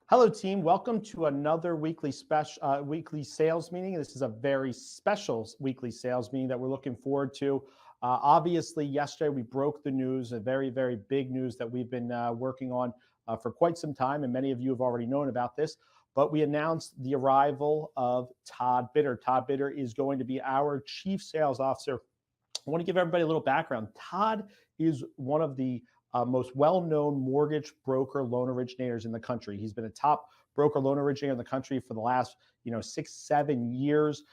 Hello, team. Welcome to another weekly sales meeting. This is a very special weekly sales meeting that we're looking forward to. Obviously, yesterday we broke the news, a very, very big news that we've been working on for quite some time, and many of you have already known about this. But we announced the arrival of Todd Bitter. Todd Bitter is going to be our Chief Sales Officer. I want to give everybody a little background. Todd is one of the most well-known mortgage broker loan originators in the country. He's been a top broker loan originator in the country for the last 6-7 years.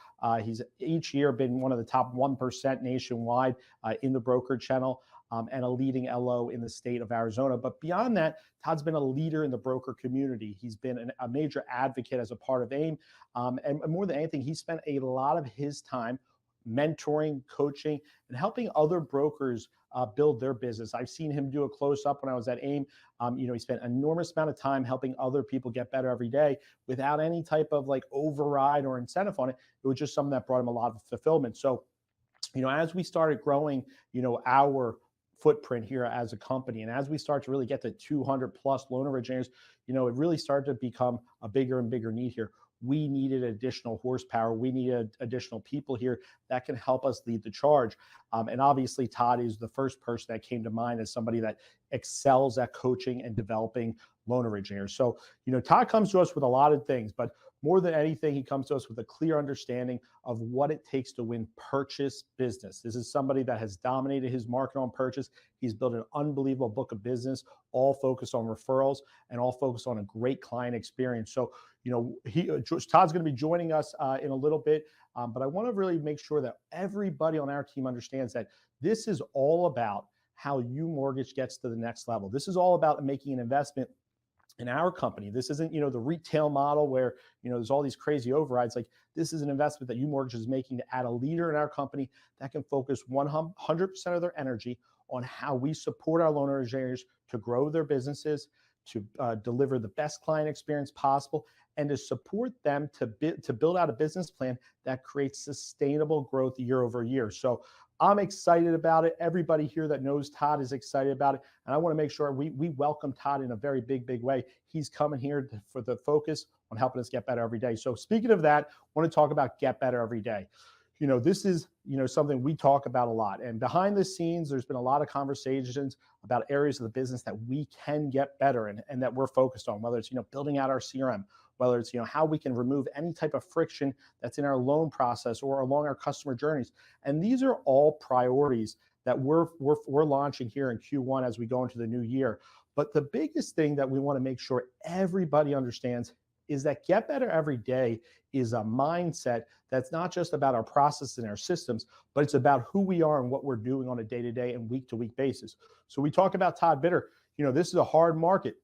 He's each year been one of the top 1% nationwide in the broker channel and a leading LO in the state of Arizona. But beyond that, Todd's been a leader in the broker community. He's been a major advocate as a part of AIM. And more than anything, he spent a lot of his time mentoring, coaching, and helping other brokers build their business. I've seen him do a close-up when I was at AIM. He spent an enormous amount of time helping other people get better every day without any type of override or incentive on it. It was just something that brought him a lot of fulfillment. So, as we started growing, our footprint here as a company, and as we start to really get to 200 plus loan originators, it really started to become a bigger and bigger need here. We needed additional horsepower. We needed additional people here that can help us lead the charge. And obviously, Todd is the first person that came to mind as somebody that excels at coaching and developing loan originators. So, Todd comes to us with a lot of things, but more than anything, he comes to us with a clear understanding of what it takes to win purchase business. This is somebody that has dominated his market on purchase. He's built an unbelievable book of business, all focused on referrals and all focused on a great client experience. So, Todd's going to be joining us in a little bit, but I want to really make sure that everybody on our team understands that this is all about how UMortgage gets to the next level. This is all about making an investment in our company. This isn't, the retail model where, there's all these crazy overrides. This is an investment that UMortgage is making to add a leader in our company that can focus 100% of their energy on how we support our loan originators to grow their businesses, to deliver the best client experience possible, and to support them to build out a business plan that creates sustainable growth year over year. So I'm excited about it. Everybody here that knows Todd is excited about it. And I want to make sure we welcome Todd in a very big way. He's coming here for the focus on helping us get better every day. So speaking of that, I want to talk about get better every day. This is, something we talk about a lot. And behind the scenes, there's been a lot of conversations about areas of the business that we can get better and that we're focused on, whether it's, building out our CRM, whether it's, how we can remove any type of friction that's in our loan process or along our customer journeys. And these are all priorities that we're launching here in Q1 as we go into the new year. But the biggest thing that we want to make sure everybody understands is that get better every day is a mindset that's not just about our process and our systems, but it's about who we are and what we're doing on a day-to-day and week-to-week basis. So we talk about Todd Bitter. This is a hard market.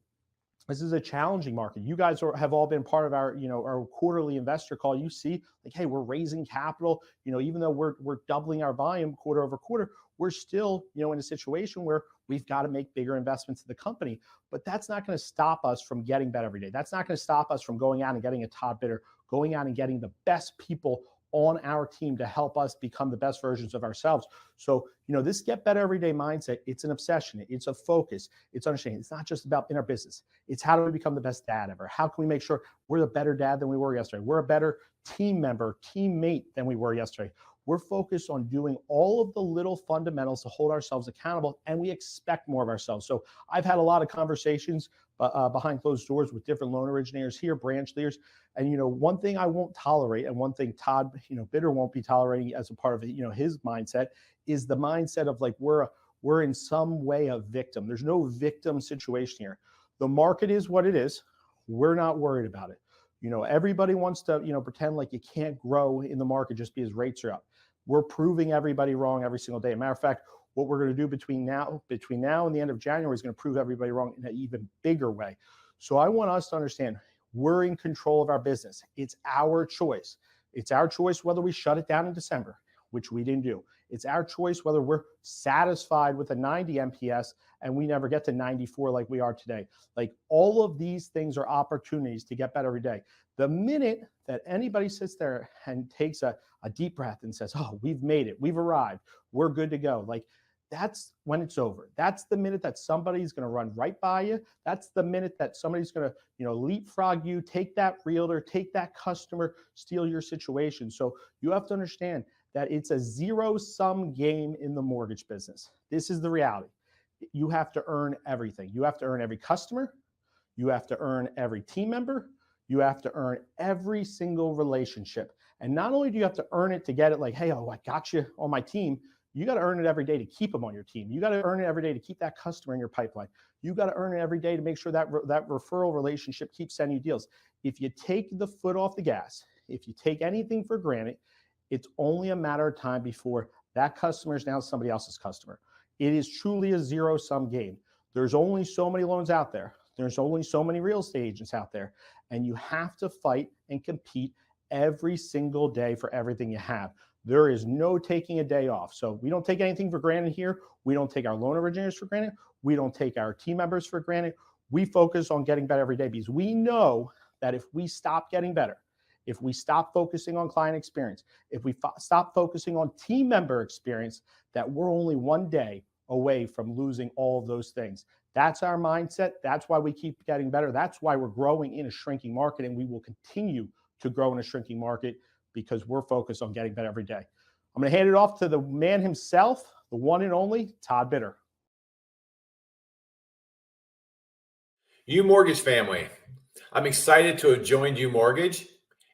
This is a challenging market. You guys have all been part of our, our quarterly investor call. You see, like, hey, we're raising capital. Even though we're doubling our volume quarter over quarter, we're still, in a situation where we've got to make bigger investments in the company. But that's not going to stop us from getting better every day. That's not going to stop us from going out and getting a Todd Bitter, going out and getting the best people on our team to help us become the best versions of ourselves. So, this get better every day mindset, it's an obsession. It's a focus. It's understanding. It's not just about in our business. It's how do we become the best dad ever? How can we make sure we're the better dad than we were yesterday? We're a better team member, teammate than we were yesterday. We're focused on doing all of the little fundamentals to hold ourselves accountable, and we expect more of ourselves. So I've had a lot of conversations behind closed doors with different loan originators here, branch leaders. And, one thing I won't tolerate, and one thing Todd, Bitter won't be tolerating as a part of, his mindset, is the mindset of like, we're in some way a victim. There's no victim situation here. The market is what it is. We're not worried about it. Everybody wants to, pretend like you can't grow in the market just because rates are up. We're proving everybody wrong every single day. As a matter of fact, what we're going to do between now and the end of January is going to prove everybody wrong in an even bigger way. So I want us to understand we're in control of our business. It's our choice. It's our choice whether we shut it down in December, which we didn't do. It's our choice whether we're satisfied with a 90 MPS and we never get to 94 like we are today. Like, all of these things are opportunities to get better every day. The minute that anybody sits there and takes a deep breath and says, oh, we've made it, we've arrived, we're good to go, like, that's when it's over. That's the minute that somebody's going to run right by you. That's the minute that somebody's going to, leapfrog you, take that realtor, take that customer, steal your situation. So you have to understand that it's a zero-sum game in the mortgage business. This is the reality. You have to earn everything. You have to earn every customer. You have to earn every team member. You have to earn every single relationship. And not only do you have to earn it to get it, like, hey, oh, I got you on my team. You got to earn it every day to keep them on your team. You got to earn it every day to keep that customer in your pipeline. You got to earn it every day to make sure that that referral relationship keeps sending you deals. If you take the foot off the gas, if you take anything for granted, it's only a matter of time before that customer is now somebody else's customer. It is truly a zero-sum game. There's only so many loans out there. There's only so many real estate agents out there. And you have to fight and compete every single day for everything you have. There is no taking a day off. So we don't take anything for granted here. We don't take our loan originators for granted. We don't take our team members for granted. We focus on getting better every day because we know that if we stop getting better, if we stop focusing on client experience, if we stop focusing on team member experience, that we're only one day away from losing all of those things. That's our mindset. That's why we keep getting better. That's why we're growing in a shrinking market, and we will continue to grow in a shrinking market because we're focused on getting better every day. I'm going to hand it off to the man himself, the one and only Todd Bitter. UMortgage family, I'm excited to have joined UMortgage.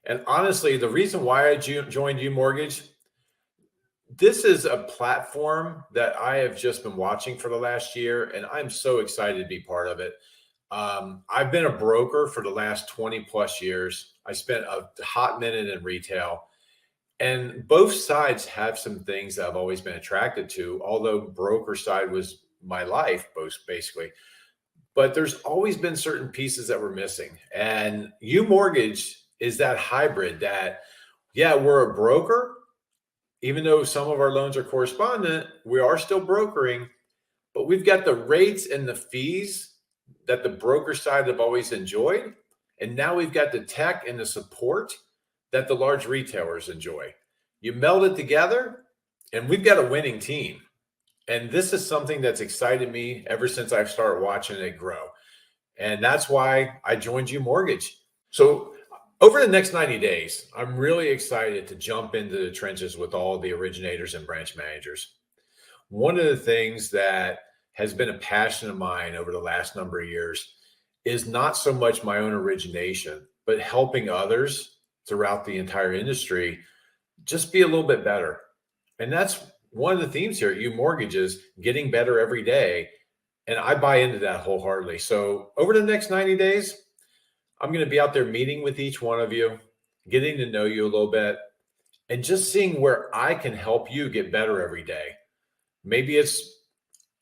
And honestly, the reason why I joined UMortgage, this is a platform that I have just been watching for the last year, and I'm so excited to be part of it. I've been a broker for the last 20 plus years. I spent a hot minute in retail, and both sides have some things that I've always been attracted to, although broker side was my life, both basically. But there's always been certain pieces that were missing. And UMortgage is that hybrid that, yeah, we're a broker. Even though some of our loans are correspondent, we are still brokering, but we've got the rates and the fees that the broker side have always enjoyed. And now we've got the tech and the support that the large retailers enjoy. You meld it together and we've got a winning team. And this is something that's excited me ever since I've started watching it grow. And that's why I joined UMortgage. So over the next 90 days, I'm really excited to jump into the trenches with all the originators and branch managers. One of the things that has been a passion of mine over the last number of years is not so much my own origination, but helping others throughout the entire industry just be a little bit better. And that's one of the themes here at UMortgage is getting better every day. And I buy into that wholeheartedly. So over the next 90 days, I'm going to be out there meeting with each one of you, getting to know you a little bit, and just seeing where I can help you get better every day. Maybe it's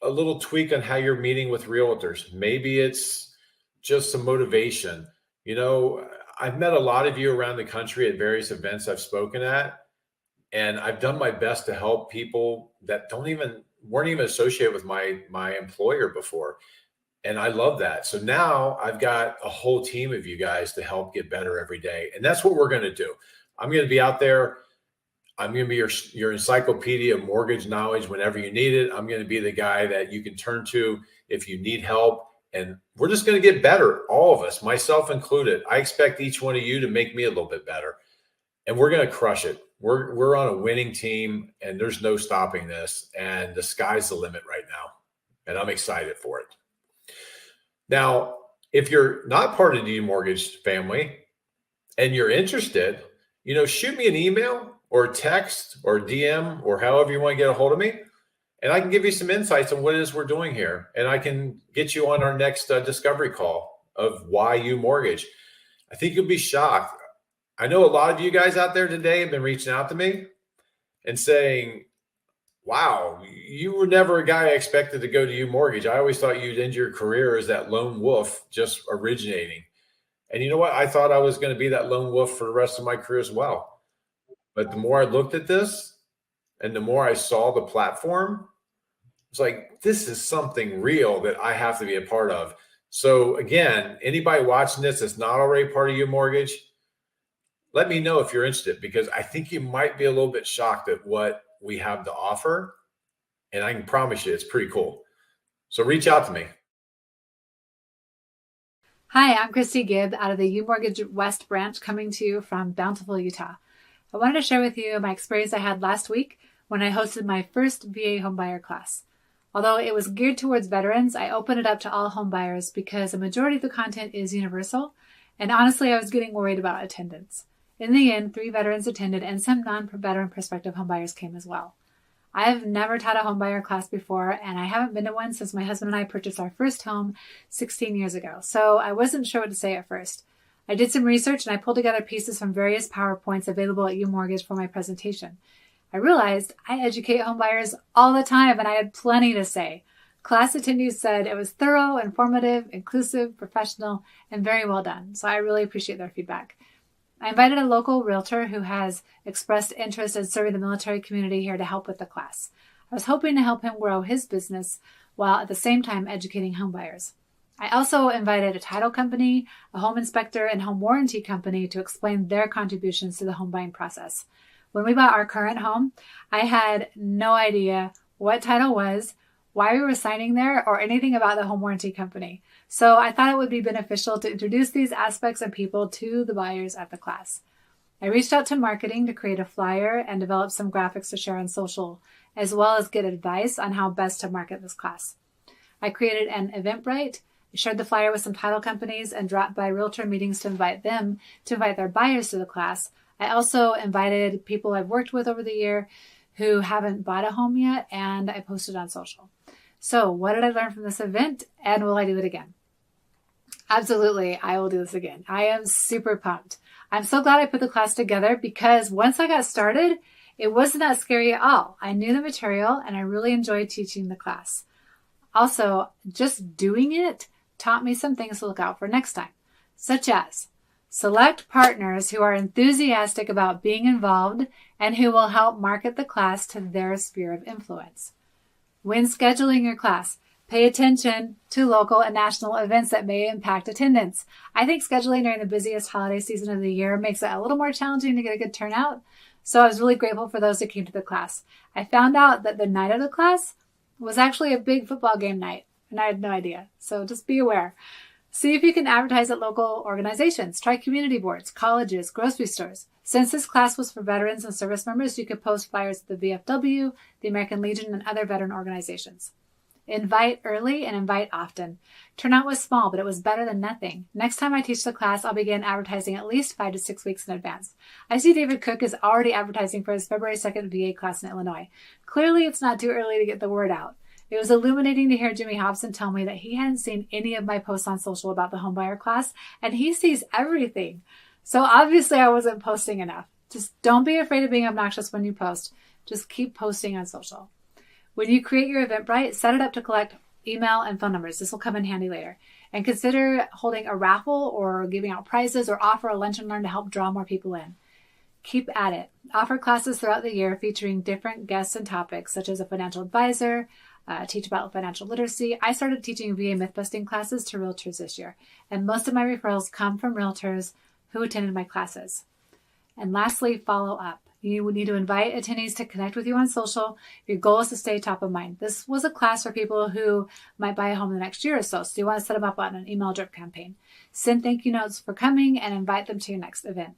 a little tweak on how you're meeting with realtors. Maybe it's just some motivation. You know, I've met a lot of you around the country at various events I've spoken at, and I've done my best to help people that weren't even associated with my employer before. And I love that. So now I've got a whole team of you guys to help get better every day. And that's what we're going to do. I'm going to be out there. I'm going to be your encyclopedia of mortgage knowledge whenever you need it. I'm going to be the guy that you can turn to if you need help. And we're just going to get better, all of us, myself included. I expect each one of you to make me a little bit better. And we're going to crush it. We're on a winning team, and there's no stopping this. And the sky's the limit right now. And I'm excited for it. Now, if you're not part of the UMortgage family and you're interested, shoot me an email or a text or a DM or however you want to get a hold of me. And I can give you some insights on what it is we're doing here. And I can get you on our next discovery call of why UMortgage. I think you'll be shocked. I know a lot of you guys out there today have been reaching out to me and saying, wow, you were never a guy I expected to go to UMortgage. I always thought you'd end your career as that lone wolf just originating. And you know what? I thought I was going to be that lone wolf for the rest of my career as well. But the more I looked at this and the more I saw the platform, it's like, this is something real that I have to be a part of. So again, anybody watching this that's not already part of UMortgage, let me know if you're interested, because I think you might be a little bit shocked at what we have to offer. And I can promise you it's pretty cool. So reach out to me. Hi, I'm Kristi Gibb out of the UMortgage West branch, coming to you from Bountiful, Utah. I wanted to share with you my experience I had last week when I hosted my first VA homebuyer class. Although it was geared towards veterans, I opened it up to all homebuyers because a majority of the content is universal. And honestly, I was getting worried about attendance. In the end, 3 veterans attended and some non-veteran prospective homebuyers came as well. I've never taught a homebuyer class before, and I haven't been to one since my husband and I purchased our first home 16 years ago, so I wasn't sure what to say at first. I did some research and I pulled together pieces from various PowerPoints available at UMortgage for my presentation. I realized I educate homebuyers all the time and I had plenty to say. Class attendees said it was thorough, informative, inclusive, professional, and very well done, so I really appreciate their feedback. I invited a local realtor who has expressed interest in serving the military community here to help with the class. I was hoping to help him grow his business while at the same time educating homebuyers. I also invited a title company, a home inspector, and home warranty company to explain their contributions to the home buying process. When we bought our current home, I had no idea what title was, why we were signing there, or anything about the home warranty company. So I thought it would be beneficial to introduce these aspects of people to the buyers at the class. I reached out to marketing to create a flyer and develop some graphics to share on social, as well as get advice on how best to market this class. I created an Eventbrite, shared the flyer with some title companies, and dropped by realtor meetings to invite their buyers to the class. I also invited people I've worked with over the year who haven't bought a home yet, and I posted on social. So what did I learn from this event, and will I do it again? Absolutely, I will do this again. I am super pumped. I'm so glad I put the class together because once I got started, it wasn't that scary at all. I knew the material and I really enjoyed teaching the class. Also, just doing it taught me some things to look out for next time, such as select partners who are enthusiastic about being involved and who will help market the class to their sphere of influence. When scheduling your class, pay attention to local and national events that may impact attendance. I think scheduling during the busiest holiday season of the year makes it a little more challenging to get a good turnout. So I was really grateful for those who came to the class. I found out that the night of the class was actually a big football game night, and I had no idea. So just be aware. See if you can advertise at local organizations. Try community boards, colleges, grocery stores. Since this class was for veterans and service members, you could post flyers at the VFW, the American Legion, and other veteran organizations. Invite early and invite often. Turnout was small, but it was better than nothing. Next time I teach the class, I'll begin advertising at least 5 to 6 weeks in advance. I see David Cook is already advertising for his February 2nd VA class in Illinois. Clearly, it's not too early to get the word out. It was illuminating to hear Jimmy Hobson tell me that he hadn't seen any of my posts on social about the homebuyer class, and he sees everything. So obviously I wasn't posting enough. Just don't be afraid of being obnoxious when you post. Just keep posting on social. When you create your Eventbrite, set it up to collect email and phone numbers. This will come in handy later. And consider holding a raffle or giving out prizes or offer a lunch and learn to help draw more people in. Keep at it. Offer classes throughout the year featuring different guests and topics, such as a financial advisor, teach about financial literacy. I started teaching VA myth-busting classes to realtors this year, and most of my referrals come from realtors who attended my classes. And lastly, follow up. You need to invite attendees to connect with you on social. Your goal is to stay top of mind. This was a class for people who might buy a home in the next year or so you want to set them up on an email drip campaign. Send thank you notes for coming and invite them to your next event.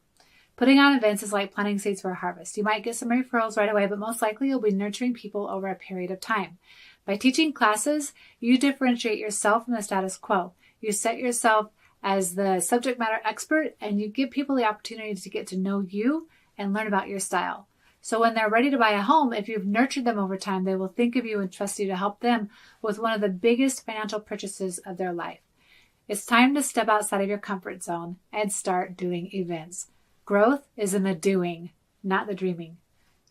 Putting on events is like planting seeds for a harvest. You might get some referrals right away, but most likely you'll be nurturing people over a period of time. By teaching classes, you differentiate yourself from the status quo. You set yourself as the subject matter expert, and you give people the opportunity to get to know you and learn about your style. So when they're ready to buy a home, if you've nurtured them over time, they will think of you and trust you to help them with one of the biggest financial purchases of their life. It's time to step outside of your comfort zone and start doing events. Growth is in the doing, not the dreaming.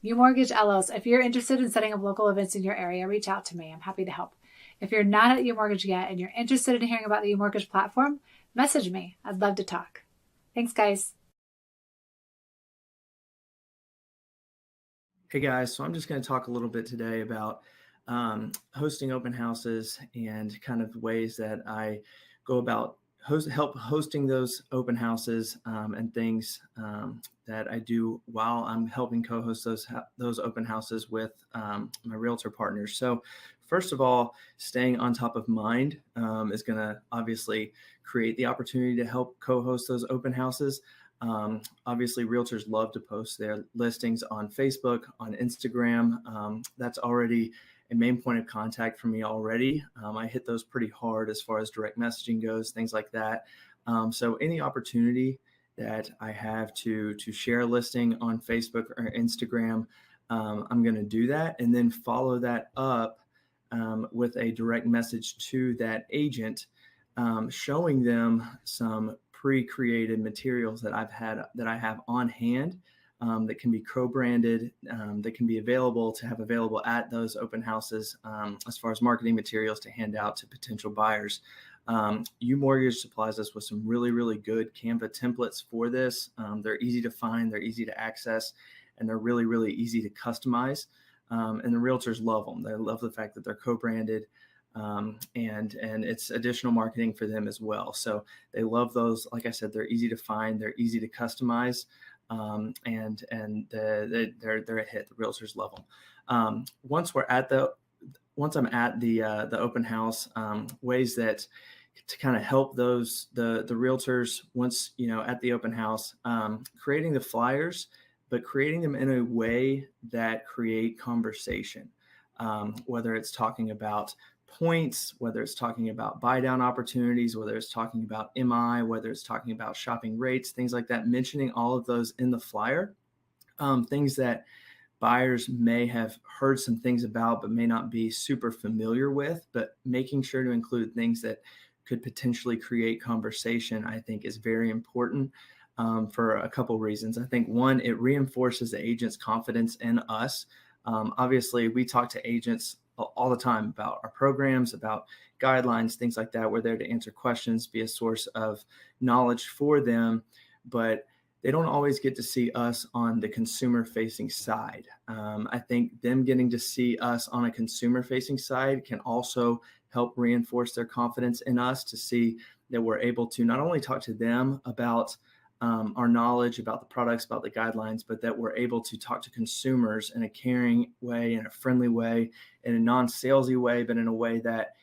UMortgage LLs, if you're interested in setting up local events in your area, reach out to me. I'm happy to help. If you're not at UMortgage yet and you're interested in hearing about the UMortgage platform, message me. I'd love to talk. Thanks, guys. Hey guys, so I'm just going to talk a little bit today about hosting open houses and kind of ways that I go about hosting those open houses and things that I do while I'm helping co-host those open houses with my realtor partners. So first of all, staying on top of mind is going to obviously create the opportunity to help co-host those open houses. Obviously, realtors love to post their listings on Facebook, on Instagram. That's already a main point of contact for me already. I hit those pretty hard as far as direct messaging goes, things like that. So any opportunity that I have to share a listing on Facebook or Instagram, I'm going to do that and then follow that up with a direct message to that agent, showing them some pre-created materials that I have on hand that can be co-branded, that can be available at those open houses as far as marketing materials to hand out to potential buyers. UMortgage supplies us with some really, really good Canva templates for this. They're easy to find, they're easy to access, and they're really, really easy to customize. And the realtors love them. They love the fact that they're co-branded. And it's additional marketing for them as well. So they love those. Like I said, they're easy to find, they're easy to customize, and they're a hit. The realtors love them. Once I'm at the open house, ways that to kind of help the realtors once at the open house, creating the flyers, but creating them in a way that create conversation. Whether it's talking about points, whether it's talking about buy down opportunities, whether it's talking about MI, whether it's talking about shopping rates, things like that, mentioning all of those in the flyer, things that buyers may have heard some things about, but may not be super familiar with, but making sure to include things that could potentially create conversation, I think is very important for a couple reasons. I think one, it reinforces the agent's confidence in us. Obviously, we talk to agents all the time about our programs, about guidelines, things like that. We're there to answer questions, be a source of knowledge for them, but they don't always get to see us on the consumer-facing side. I think them getting to see us on a consumer-facing side can also help reinforce their confidence in us, to see that we're able to not only talk to them about our knowledge about the products, about the guidelines, but that we're able to talk to consumers in a caring way, in a friendly way, in a non-salesy way, but in a way that,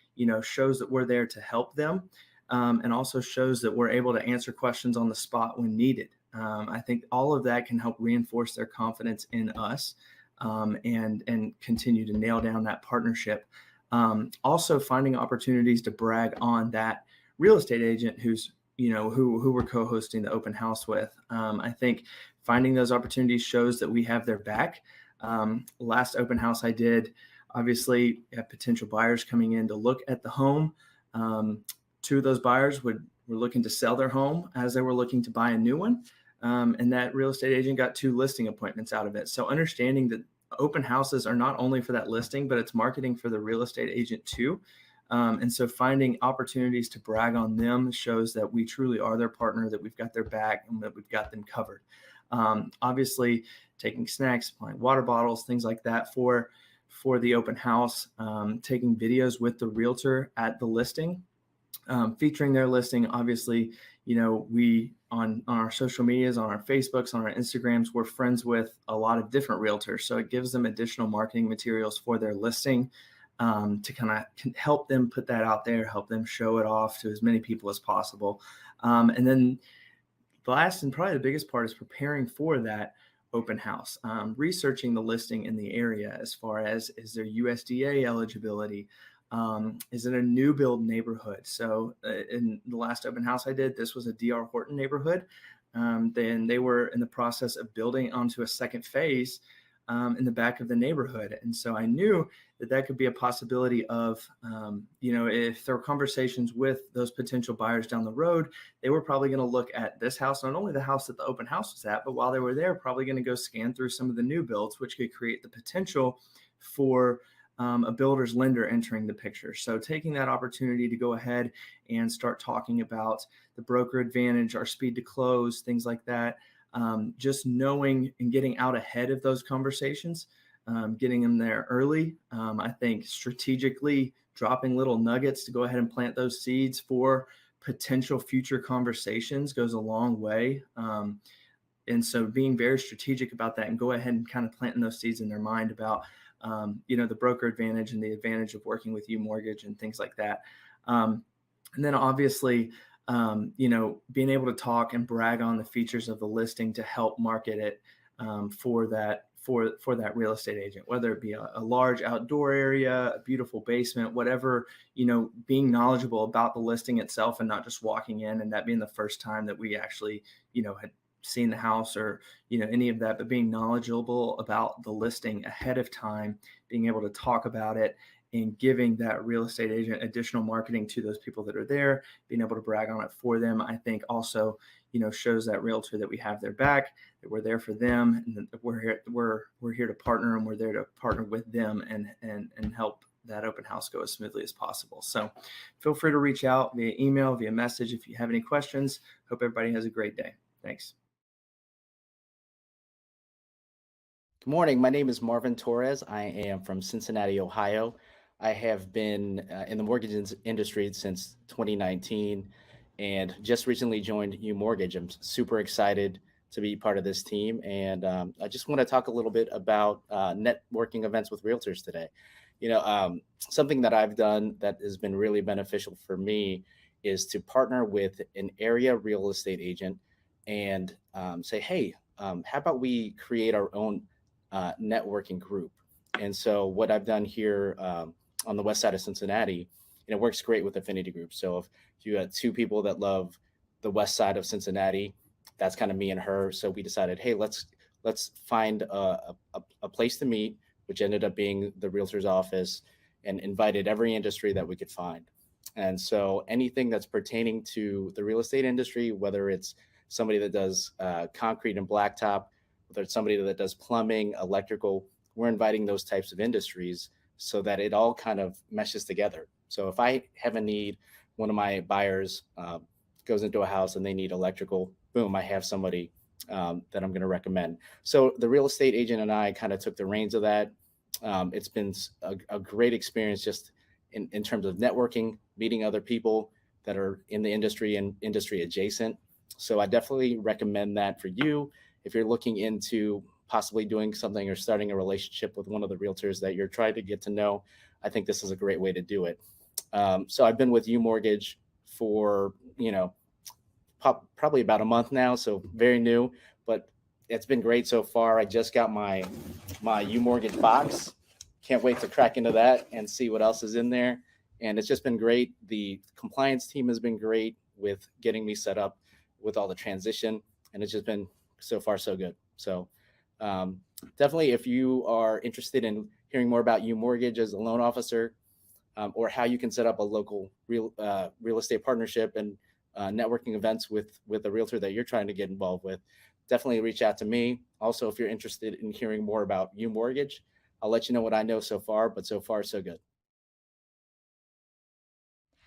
shows that we're there to help them, and also shows that we're able to answer questions on the spot when needed. I think all of that can help reinforce their confidence in us, and continue to nail down that partnership. Also finding opportunities to brag on that real estate agent who's who we're co-hosting the open house with. I think finding those opportunities shows that we have their back. Last open house I did, Obviously, you have potential buyers coming in to look at the home. Two of those buyers were looking to sell their home as they were looking to buy a new one. And that real estate agent got 2 listing appointments out of it. So understanding that open houses are not only for that listing, but it's marketing for the real estate agent too. And so finding opportunities to brag on them shows that we truly are their partner, that we've got their back, and that we've got them covered. Obviously, taking snacks, supplying water bottles, things like that for the open house, taking videos with the realtor at the listing, featuring their listing. Obviously, we on our social medias, on our Facebooks, on our Instagrams, we're friends with a lot of different realtors. So it gives them additional marketing materials for their listing, to kind of help them put that out there, help them show it off to as many people as possible. And then the last and probably the biggest part is preparing for that open house, researching the listing in the area as far as, is there USDA eligibility? Is it a new build neighborhood? So in the last open house I did, this was a D.R. Horton neighborhood. Then they were in the process of building onto a second phase in the back of the neighborhood. And so I knew that could be a possibility of, if there were conversations with those potential buyers down the road, they were probably going to look at this house, not only the house that the open house was at, but while they were there, probably going to go scan through some of the new builds, which could create the potential for a builder's lender entering the picture. So taking that opportunity to go ahead and start talking about the broker advantage, our speed to close, things like that. Just knowing and getting out ahead of those conversations, getting them there early. I think strategically dropping little nuggets to go ahead and plant those seeds for potential future conversations goes a long way. And so being very strategic about that and go ahead and kind of planting those seeds in their mind about, the broker advantage and the advantage of working with UMortgage and things like that. And then obviously, being able to talk and brag on the features of the listing to help market it for that real estate agent, whether it be a large outdoor area, a beautiful basement, whatever, being knowledgeable about the listing itself and not just walking in and that being the first time that we actually, had seen the house or, any of that, but being knowledgeable about the listing ahead of time, being able to talk about it and giving that real estate agent additional marketing to those people that are there, being able to brag on it for them, I think also, shows that realtor that we have their back, that we're there for them, and that we're here to partner, and we're there to partner with them and help that open house go as smoothly as possible. So feel free to reach out via email, via message if you have any questions. Hope everybody has a great day. Thanks. Good morning. My name is Marvin Torres. I am from Cincinnati, Ohio. I have been in the mortgage industry since 2019 and just recently joined UMortgage. I'm super excited to be part of this team. And I just want to talk a little bit about networking events with realtors today. Something that I've done that has been really beneficial for me is to partner with an area real estate agent and say, hey, how about we create our own networking group? And so what I've done here on the west side of Cincinnati, and it works great with affinity groups. So if you had 2 people that love the west side of Cincinnati, that's kind of me and her. So we decided, hey, let's find a place to meet, which ended up being the realtor's office, and invited every industry that we could find. And so anything that's pertaining to the real estate industry, whether it's somebody that does concrete and blacktop, whether it's somebody that does plumbing, electrical, we're inviting those types of industries so that it all kind of meshes together. So if I have a need, one of my buyers goes into a house and they need electrical, boom, I have somebody that I'm going to recommend. So the real estate agent and I kind of took the reins of that. It's been a great experience just in terms of networking, meeting other people that are in the industry and industry adjacent. So I definitely recommend that for you. If you're looking into possibly doing something or starting a relationship with one of the realtors that you're trying to get to know, I think this is a great way to do it. So I've been with UMortgage for, probably about a month now. So very new, but it's been great so far. I just got my UMortgage box. Can't wait to crack into that and see what else is in there. And it's just been great. The compliance team has been great with getting me set up with all the transition. And it's just been so far so good. So definitely, if you are interested in hearing more about UMortgage as a loan officer, or how you can set up a local real estate partnership and networking events with a realtor that you're trying to get involved with, definitely reach out to me. Also, if you're interested in hearing more about UMortgage, I'll let you know what I know so far, but so far, so good.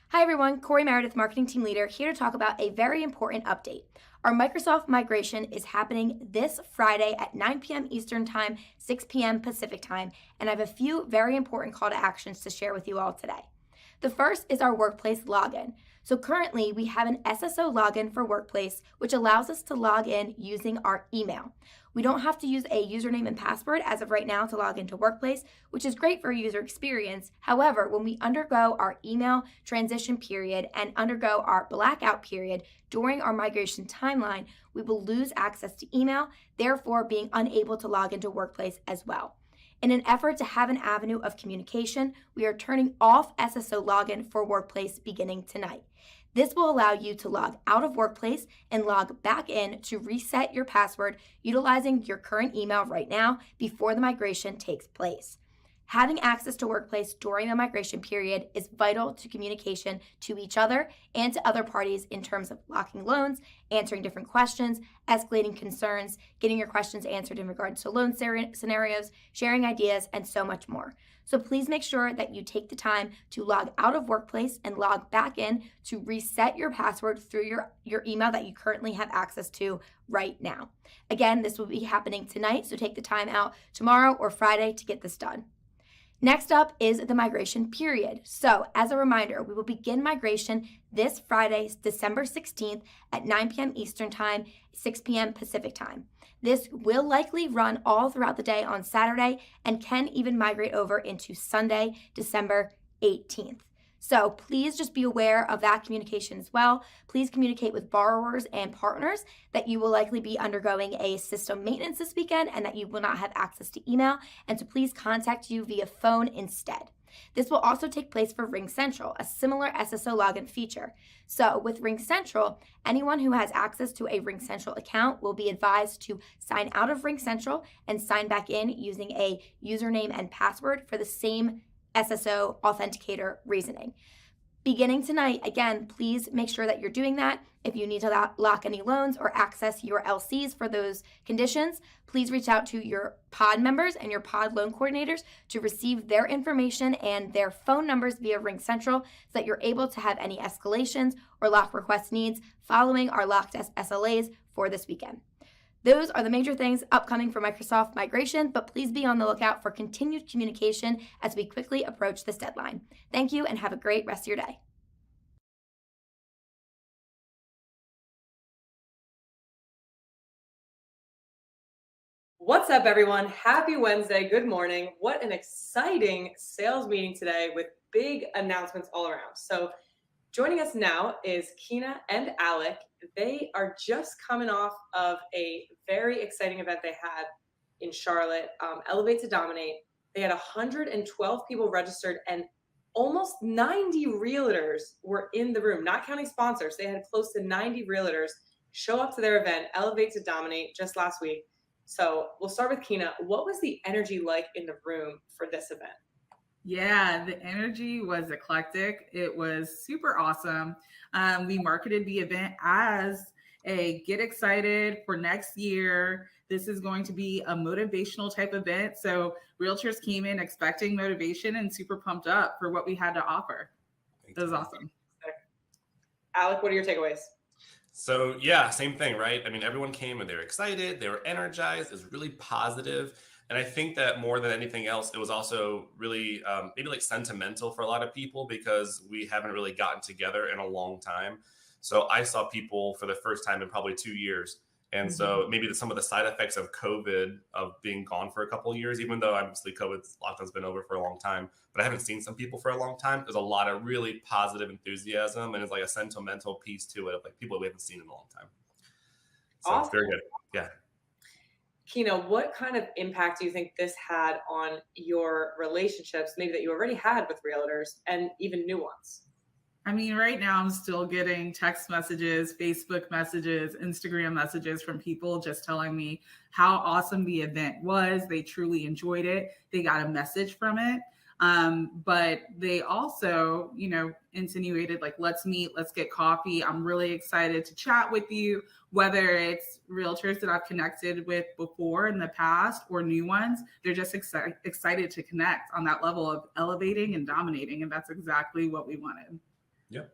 Hi everyone, Corie, Meredith, Marketing Team Leader, here to talk about a very important update. Our Microsoft migration is happening this Friday at 9 p.m. Eastern Time, 6 p.m. Pacific Time, and I have a few very important call to actions to share with you all today. The first is our Workplace login. So currently we have an SSO login for Workplace, which allows us to log in using our email. We don't have to use a username and password as of right now to log into Workplace, which is great for user experience. However, when we undergo our email transition period and undergo our blackout period during our migration timeline, we will lose access to email, therefore being unable to log into Workplace as well. In an effort to have an avenue of communication, we are turning off SSO login for Workplace beginning tonight. This will allow you to log out of Workplace and log back in to reset your password utilizing your current email right now before the migration takes place. Having access to Workplace during the migration period is vital to communication to each other and to other parties in terms of locking loans, answering different questions, escalating concerns, getting your questions answered in regards to loan scenarios, sharing ideas, and so much more. So please make sure that you take the time to log out of Workplace and log back in to reset your password through your email that you currently have access to right now. Again, this will be happening tonight, so take the time out tomorrow or Friday to get this done. Next up is the migration period. So as a reminder, we will begin migration this Friday, December 16th at 9 p.m. Eastern Time, 6 p.m. Pacific Time. This will likely run all throughout the day on Saturday and can even migrate over into Sunday, December 18th. So please just be aware of that communication as well. Please communicate with borrowers and partners that you will likely be undergoing a system maintenance this weekend and that you will not have access to email, and to please contact you via phone instead. This will also take place for RingCentral, a similar SSO login feature. So with RingCentral, anyone who has access to a RingCentral account will be advised to sign out of RingCentral and sign back in using a username and password for the same SSO authenticator reasoning. Beginning tonight, again, please make sure that you're doing that. If you need to lock any loans or access your LCs for those conditions, please reach out to your pod members and your pod loan coordinators to receive their information and their phone numbers via RingCentral so that you're able to have any escalations or lock request needs following our locked SLAs for this weekend. Those are the major things upcoming for Microsoft migration, but please be on the lookout for continued communication as we quickly approach this deadline. Thank you and have a great rest of your day. What's up, everyone? Happy Wednesday. Good morning. What an exciting sales meeting today with big announcements all around. So joining us now is Keena and Alec. They are just coming off of a very exciting event they had in Charlotte, Elevate to Dominate. They had 112 people registered and almost 90 realtors were in the room, not counting sponsors. They had close to 90 realtors show up to their event, Elevate to Dominate, just last week. So we'll start with Keena. What was the energy like in the room for this event? Yeah, the energy was eclectic. It was super awesome. We marketed the event as a get excited for next year. This is going to be a motivational type event. So realtors came in expecting motivation and super pumped up for what we had to offer. It was awesome. Alec, what are your takeaways? So yeah, same thing, right? I mean, everyone came and they were excited, they were energized, it was really positive. And I think that more than anything else, it was also really maybe like sentimental for a lot of people because we haven't really gotten together in a long time. So I saw people for the first time in probably 2 years. And so maybe some of the side effects of COVID, of being gone for a couple of years, even though obviously COVID's lockdown's been over for a long time, but I haven't seen some people for a long time. There's a lot of really positive enthusiasm and it's like a sentimental piece to it of like people we haven't seen in a long time. So Awesome. It's very good. Yeah. Keena, what kind of impact do you think this had on your relationships, maybe that you already had with realtors and even new ones? I mean, right now I'm still getting text messages, Facebook messages, Instagram messages from people just telling me how awesome the event was. They truly enjoyed it. They got a message from it. But they also, insinuated like, let's meet, let's get coffee. I'm really excited to chat with you, whether it's realtors that I've connected with before in the past or new ones. They're just excited to connect on that level of elevating and dominating. And that's exactly what we wanted. Yep.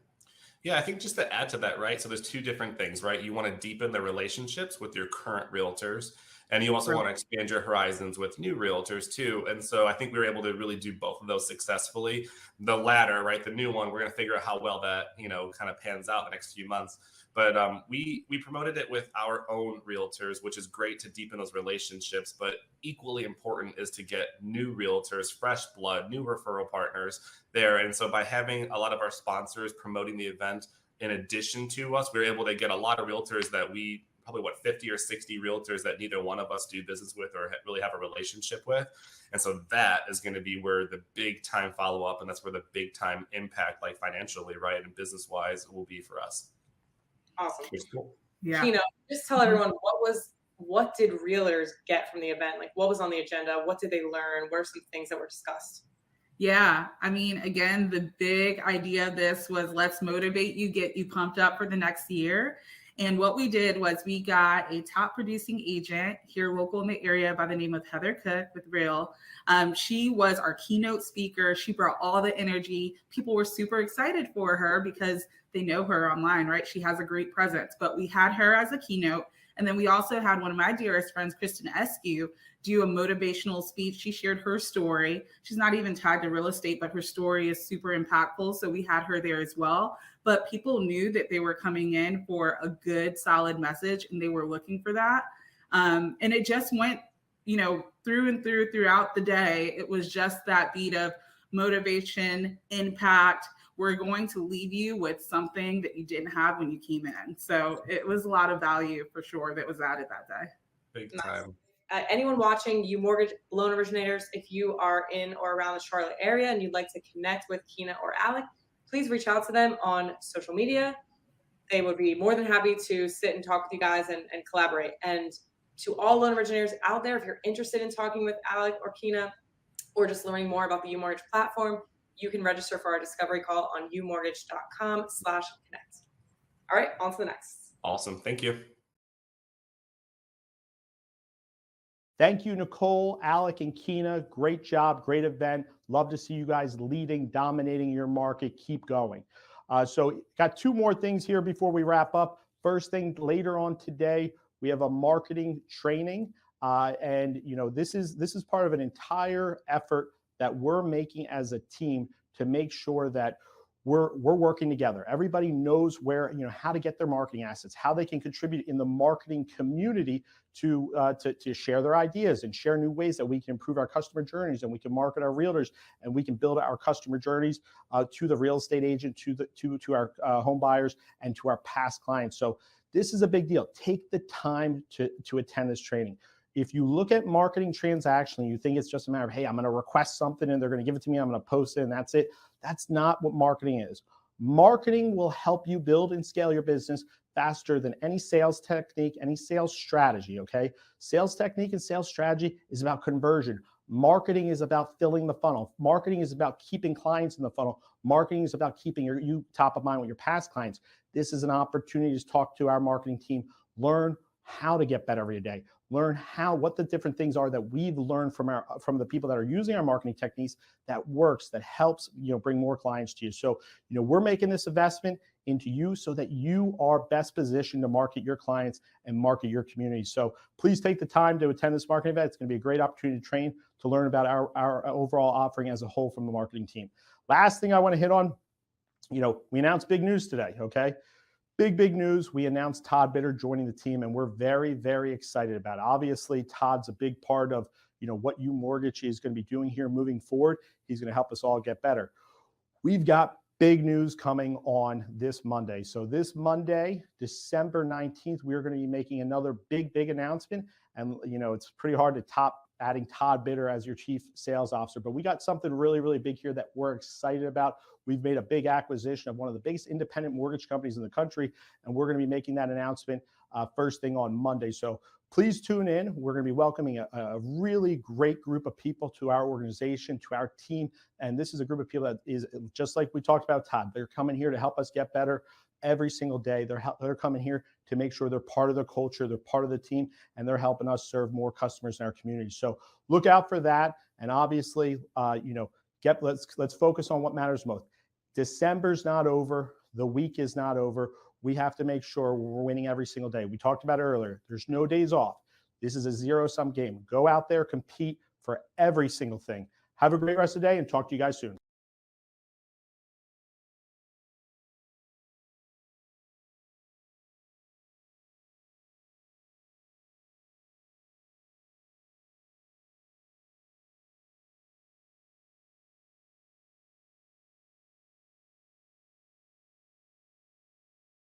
Yeah, I think just to add to that, right? So there's two different things, right? You want to deepen the relationships with your current realtors, and you also want to expand your horizons with new realtors too. And so I think we were able to really do both of those successfully. The latter, right? The new one, we're going to figure out how well that, kind of pans out the next few months. But we promoted it with our own realtors, which is great to deepen those relationships. But equally important is to get new realtors, fresh blood, new referral partners there. And so by having a lot of our sponsors promoting the event in addition to us, we were able to get a lot of realtors that we probably 50 or 60 realtors that neither one of us do business with or really have a relationship with. And so that is going to be where the big time follow up, and that's where the big time impact, like financially, right, and business wise, will be for us. Awesome. Cool. Yeah. Keena, just tell everyone what did realtors get from the event? Like, what was on the agenda? What did they learn? What are some things that were discussed? Yeah. I mean, again, the big idea of this was let's motivate you, get you pumped up for the next year. And what we did was we got a top producing agent here local in the area by the name of Heather Cook with Real. She was our keynote speaker. She brought all the energy. People were super excited for her because they know her online, right? She has a great presence, but we had her as a keynote. And then we also had one of my dearest friends, Kristen Eskew, do a motivational speech. She shared her story. She's not even tied to real estate, but her story is super impactful. So we had her there as well. But people knew that they were coming in for a good, solid message, and they were looking for that. And it just went, through and throughout the day. It was just that beat of motivation, impact. We're going to leave you with something that you didn't have when you came in. So it was a lot of value for sure that was added that day. Big time. Anyone watching UMortgage Loan Originators, if you are in or around the Charlotte area and you'd like to connect with Keena or Alec, please reach out to them on social media. They would be more than happy to sit and talk with you guys and collaborate. And to all loan originators out there, if you're interested in talking with Alec or Keena or just learning more about the UMortgage platform, you can register for our discovery call on umortgage.com/connect. All right, on to the next. Awesome. Thank you. Thank you, Nicole, Alec, and Keena. Great job, great event. Love to see you guys leading, dominating your market. Keep going. So got two more things here before we wrap up. First thing, later on today, we have a marketing training. And this is part of an entire effort that we're making as a team to make sure that we're working together. Everybody knows where, how to get their marketing assets, how they can contribute in the marketing community to share their ideas and share new ways that we can improve our customer journeys, and we can market our realtors, and we can build our customer journeys to the real estate agent, to our home buyers, and to our past clients. So this is a big deal. Take the time to attend this training. If you look at marketing transactionally, you think it's just a matter of, hey, I'm going to request something and they're going to give it to me, I'm going to post it, and that's it. That's not what marketing is. Marketing will help you build and scale your business faster than any sales technique, any sales strategy, okay? Sales technique and sales strategy is about conversion. Marketing is about filling the funnel. Marketing is about keeping clients in the funnel. Marketing is about keeping you top of mind with your past clients. This is an opportunity to talk to our marketing team, learn how to get better every day. Learn what the different things are that we've learned from the people that are using our marketing techniques that works, that helps, bring more clients to you. So, we're making this investment into you so that you are best positioned to market your clients and market your community. So please take the time to attend this marketing event. It's going to be a great opportunity to train, to learn about our overall offering as a whole from the marketing team. Last thing I want to hit on, we announced big news today, okay? Big news. We announced Todd Bitter joining the team, and we're very, very excited about it. Obviously, Todd's a big part of, what UMortgage is going to be doing here moving forward. He's going to help us all get better. We've got big news coming on this Monday. So this Monday, December 19th, we're going to be making another big announcement. And, it's pretty hard to top adding Todd Bitter as your chief sales officer. But we got something really, really big here that we're excited about. We've made a big acquisition of one of the biggest independent mortgage companies in the country, and we're going to be making that announcement first thing on Monday. So please tune in. We're going to be welcoming a really great group of people to our organization, to our team. And this is a group of people that is just like we talked about, Todd. They're coming here to help us get better every single day. They're coming here to make sure they're part of the culture, they're part of the team, and they're helping us serve more customers in our community. So look out for that. And obviously, let's focus on what matters most. December's not over. The week is not over. We have to make sure we're winning every single day. We talked about it earlier. There's no days off. This is a zero-sum game. Go out there, compete for every single thing. Have a great rest of the day, and talk to you guys soon.